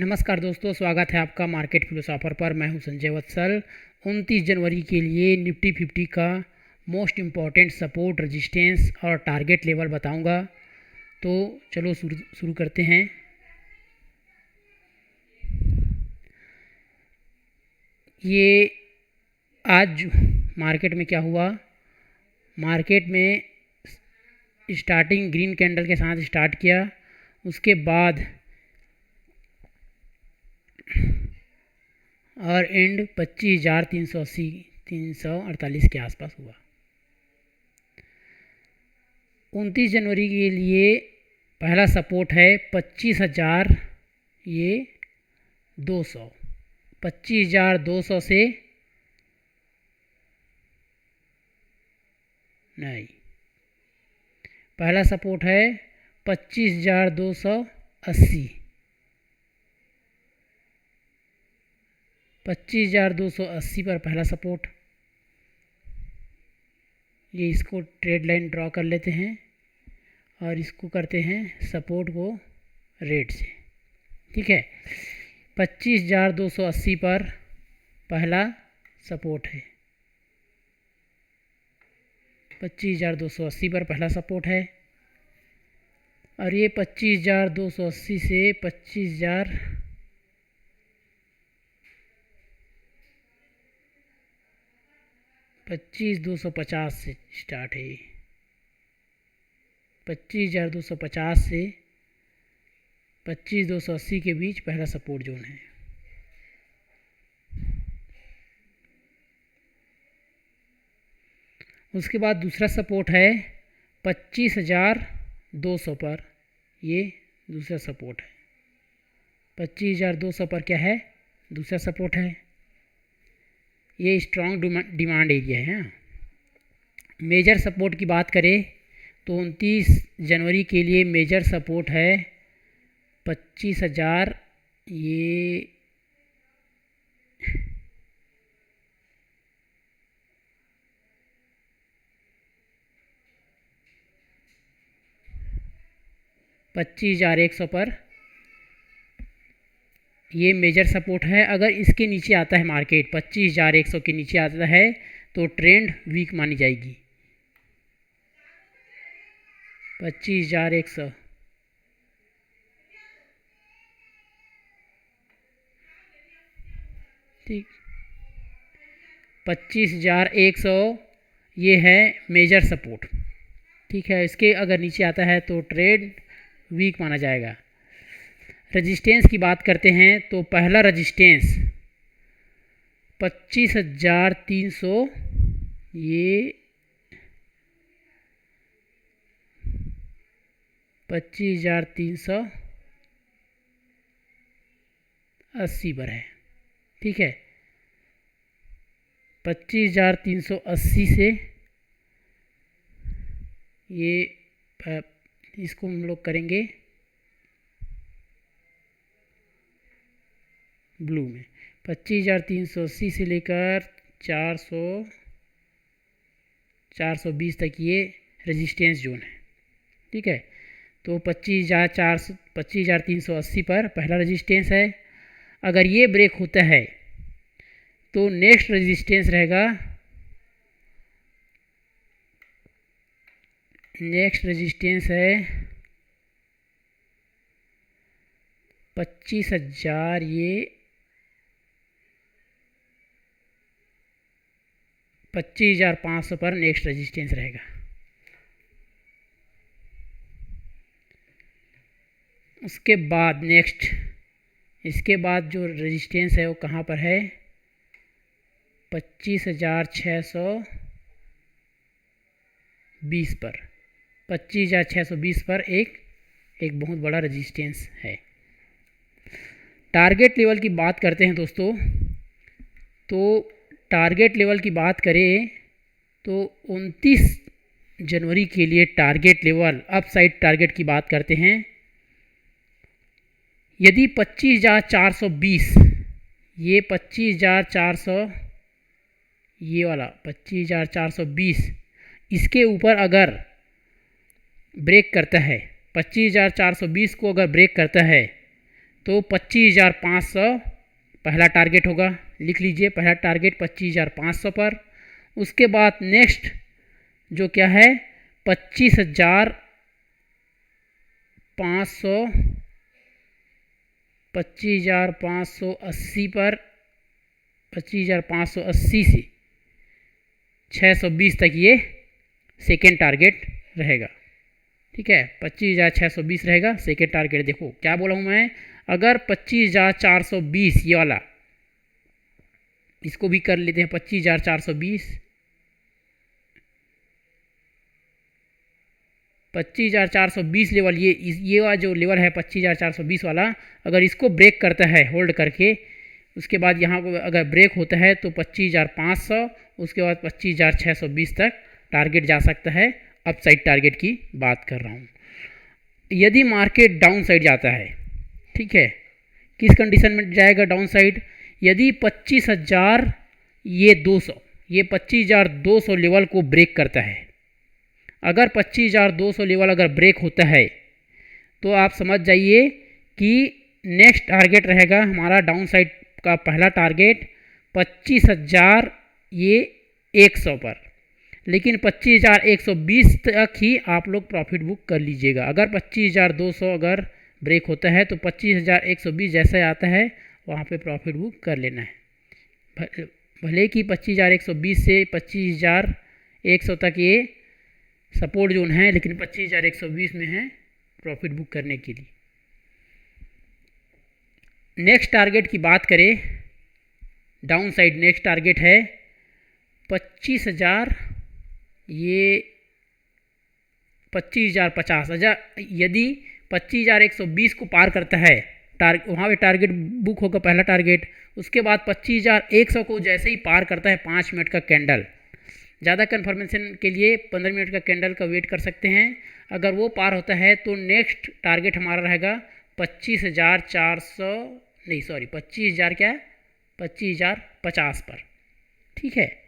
नमस्कार दोस्तों, स्वागत है आपका मार्केट फिलोसॉफर पर। मैं हूं संजय वत्सल। 29 जनवरी के लिए निफ्टी 50 का मोस्ट इम्पॉर्टेंट सपोर्ट, रेजिस्टेंस और टारगेट लेवल बताऊंगा। तो चलो शुरू करते हैं। ये आज मार्केट में क्या हुआ? मार्केट में स्टार्टिंग ग्रीन कैंडल के साथ स्टार्ट किया, उसके बाद और एंड 25,380-348 के आसपास हुआ। 29 जनवरी के लिए पहला सपोर्ट है 25,000, ये 200, 25,200 से नहीं, पहला सपोर्ट है 25,280, 25,280 पर पहला सपोर्ट। ये इसको ट्रेड लाइन ड्रॉ कर लेते हैं और इसको करते हैं सपोर्ट को रेड से, ठीक है। 25,280 पर पहला सपोर्ट है, 25,280 पर पहला सपोर्ट है। और ये 25,280 से 25,250 से स्टार्ट है। 25,250 से 25,280 के बीच पहला सपोर्ट जोन है। उसके बाद दूसरा सपोर्ट है 25,200 पर, ये दूसरा सपोर्ट है। 25,200 पर क्या है? दूसरा सपोर्ट है। ये स्ट्रॉन्ग डिमांड एरिया है। मेजर सपोर्ट की बात करें तो 29 जनवरी के लिए मेजर सपोर्ट है 25,000, ये 25,100 पर ये मेजर सपोर्ट है। अगर इसके नीचे आता है मार्केट, 25,100 के नीचे आता है तो ट्रेंड वीक मानी जाएगी। 25,100, ठीक, 25,100 ये है मेजर सपोर्ट, ठीक है। इसके अगर नीचे आता है तो ट्रेड वीक माना जाएगा। रेजिस्टेंस की बात करते हैं तो पहला रेजिस्टेंस 25,300, ये 25,380 पर है, ठीक है। 25,380 से ये इसको हम लोग करेंगे ब्लू में। 25,380 से लेकर 420 तक ये रेजिस्टेंस जोन है, ठीक है। तो 25,380 पर पहला रेजिस्टेंस है। अगर ये ब्रेक होता है तो नेक्स्ट रेजिस्टेंस रहेगा, नेक्स्ट रेजिस्टेंस है 25,000, ये 25,500 पर नेक्स्ट रेजिस्टेंस रहेगा। उसके बाद नेक्स्ट, इसके बाद जो रेजिस्टेंस है वो कहाँ पर है? 25,620 पर, 25,620 पर एक बहुत बड़ा रेजिस्टेंस है। टारगेट लेवल की बात करते हैं दोस्तों, तो टारगेट लेवल की बात करें तो 29 जनवरी के लिए टारगेट लेवल, अपसाइड टारगेट की बात करते हैं। यदि 25,420, ये 25,400, ये वाला 25,420 इसके ऊपर अगर ब्रेक करता है, 25,420 को अगर ब्रेक करता है तो 25,500 पहला टारगेट होगा, लिख लीजिए पहला टारगेट 25,500 पर। उसके बाद नेक्स्ट जो क्या है 25,500 25,580 पर, 25,580 से 620 तक ये सेकेंड टारगेट रहेगा। ठीक है, 25,620 रहेगा सेकेंड टारगेट। देखो क्या बोला हूँ मैं, अगर 25,420 ये वाला, इसको भी कर लेते हैं 25,420, 25,420 लेवल, ये वाला जो लेवल है 25,420 वाला, अगर इसको ब्रेक करता है होल्ड करके, उसके बाद यहाँ को अगर ब्रेक होता है तो 25,500, उसके बाद 25,620 तक टारगेट जा सकता है। अपसाइड टारगेट की बात कर रहा हूँ। यदि मार्केट डाउन साइड जाता है, ठीक है, किस कंडीशन में जाएगा डाउन साइड, यदि 25,200 ये 25,200 लेवल को ब्रेक करता है, अगर 25,200 लेवल अगर ब्रेक होता है तो आप समझ जाइए कि नेक्स्ट टारगेट रहेगा हमारा डाउन साइड का पहला टारगेट 25,100 पर, लेकिन 25,120 तक ही आप लोग प्रॉफिट बुक कर लीजिएगा। अगर 25,200 अगर ब्रेक होता है तो 25,120 जैसे आता है वहाँ पे प्रॉफिट बुक कर लेना है। भले कि 25,120 से 25,100 तक ये सपोर्ट जोन है, लेकिन 25,120 में है प्रॉफिट बुक करने के लिए। नेक्स्ट टारगेट की बात करें, डाउन साइड नेक्स्ट टारगेट है 25,000, ये 25,050। यदि 25,120 को पार करता है वहाँ पे टारगेट बुक होगा पहला टारगेट। उसके बाद 25,100 को जैसे ही पार करता है 5 मिनट का कैंडल, ज़्यादा कन्फर्मेशन के लिए 15 मिनट का कैंडल का वेट कर सकते हैं। अगर वो पार होता है तो नेक्स्ट टारगेट हमारा रहेगा 25,400 नहीं सॉरी 25,000 क्या है 25,050 पर। ठीक है,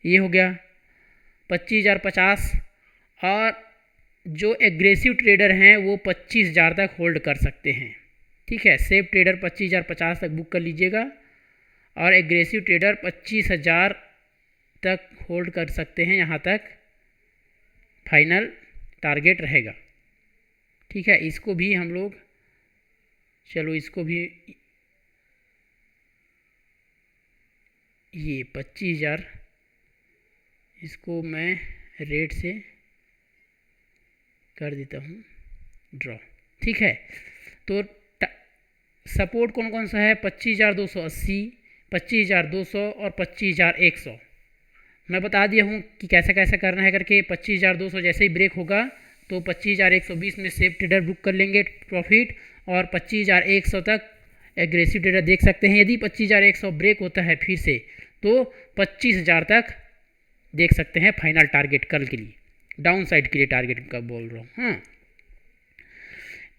ये हो गया 25,050। और जो एग्रेसिव ट्रेडर हैं वो 25,000 तक होल्ड कर सकते हैं। ठीक है, सेफ ट्रेडर 25,050 तक बुक कर लीजिएगा और एग्रेसिव ट्रेडर 25,000 तक होल्ड कर सकते हैं, यहाँ तक फाइनल टारगेट रहेगा। ठीक है, इसको भी हम लोग चलो इसको भी ये 25,000 इसको मैं रेट से कर देता हूँ ड्रॉ। ठीक है, तो सपोर्ट कौन कौन सा है 25,280, 25,200 और 25,100 मैं बता दिया हूँ कि कैसा कैसा करना है करके। 25,200 जैसे ही ब्रेक होगा तो 25,120 में सेफ ट्रेडर बुक कर लेंगे प्रॉफिट, और 25,100 तक एग्रेसिव ट्रेडर देख सकते हैं। यदि 25,100 ब्रेक होता है फिर से तो 25,000 तक देख सकते हैं फाइनल टारगेट कल के लिए, डाउन साइड के लिए टारगेट का बोल रहा हूँ। हाँ,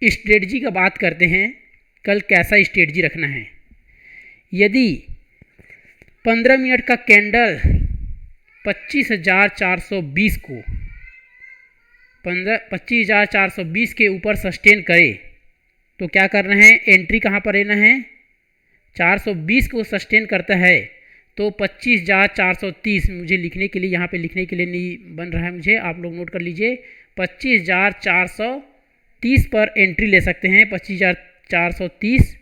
स्ट्रेटजी का बात करते हैं, कल कैसा स्ट्रेटजी रखना है। यदि 15 मिनट का कैंडल 25,420 को 25,420 के ऊपर सस्टेन करे तो क्या करना है, एंट्री कहाँ पर लेना है, 420 को सस्टेन करता है तो 25,430 मुझे लिखने के लिए यहाँ पे लिखने के लिए नहीं बन रहा है मुझे, आप लोग नोट कर लीजिए। 25,430 पर एंट्री ले सकते हैं, 25,430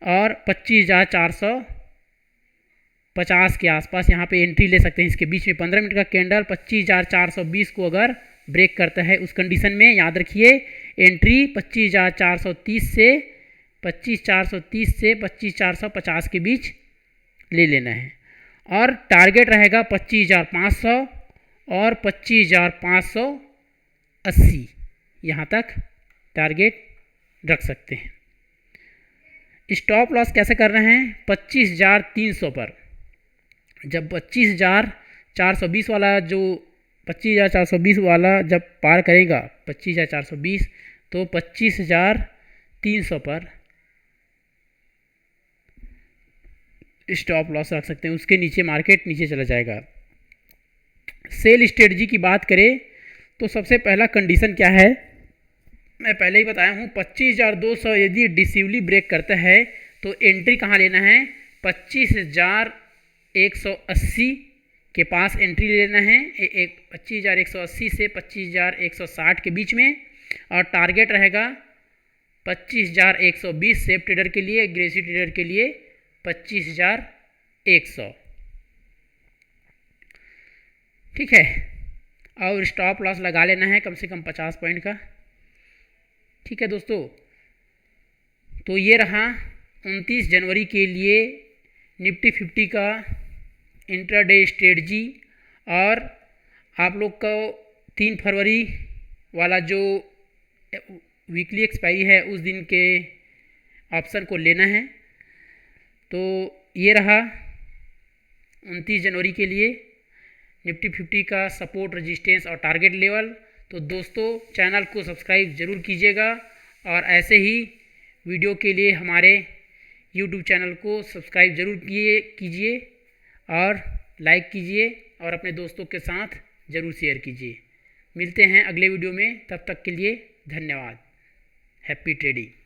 और 25,450 के आसपास यहाँ पे एंट्री ले सकते हैं। इसके बीच में 15 मिनट का कैंडल 25,420 को अगर ब्रेक करता है उस कंडीशन में याद रखिए एंट्री 25,430 से 25,450 के बीच ले लेना है, और टारगेट रहेगा 25,500 और 25,580 यहाँ तक टारगेट रख सकते हैं। स्टॉप लॉस कैसे करना है, 25,300 पर। जब 25,420 वाला जो 25,420 वाला जब पार करेगा 25,420 तो 25,300 पर स्टॉप लॉस रख सकते हैं, उसके नीचे मार्केट नीचे चला जाएगा। सेल स्ट्रेटजी की बात करें तो सबसे पहला कंडीशन क्या है, मैं पहले ही बताया हूँ 25,200 यदि डिसिवली ब्रेक करता है तो एंट्री कहाँ लेना है, 25,180 के पास एंट्री लेना है, 25,180 से 25,160 के बीच में, और टारगेट रहेगा 25,120 सेफ ट्रेडर के लिए, एग्रेसिव ट्रेडर के लिए 25,100। ठीक है, और स्टॉप लॉस लगा लेना है कम से कम 50 पॉइंट का। ठीक है दोस्तों, तो ये रहा 29 जनवरी के लिए निफ्टी 50 का इंट्राडे स्ट्रेटजी। और आप लोग को 3 फरवरी वाला जो वीकली एक्सपायरी है उस दिन के ऑप्शन को लेना है। तो ये रहा 29 जनवरी के लिए निफ्टी 50 का सपोर्ट, रेजिस्टेंस और टारगेट लेवल। तो दोस्तों चैनल को सब्सक्राइब ज़रूर कीजिएगा और ऐसे ही वीडियो के लिए हमारे यूट्यूब चैनल को सब्सक्राइब ज़रूर कीजिए और लाइक कीजिए और अपने दोस्तों के साथ ज़रूर शेयर कीजिए। मिलते हैं अगले वीडियो में, तब तक के लिए धन्यवाद। Happy trading.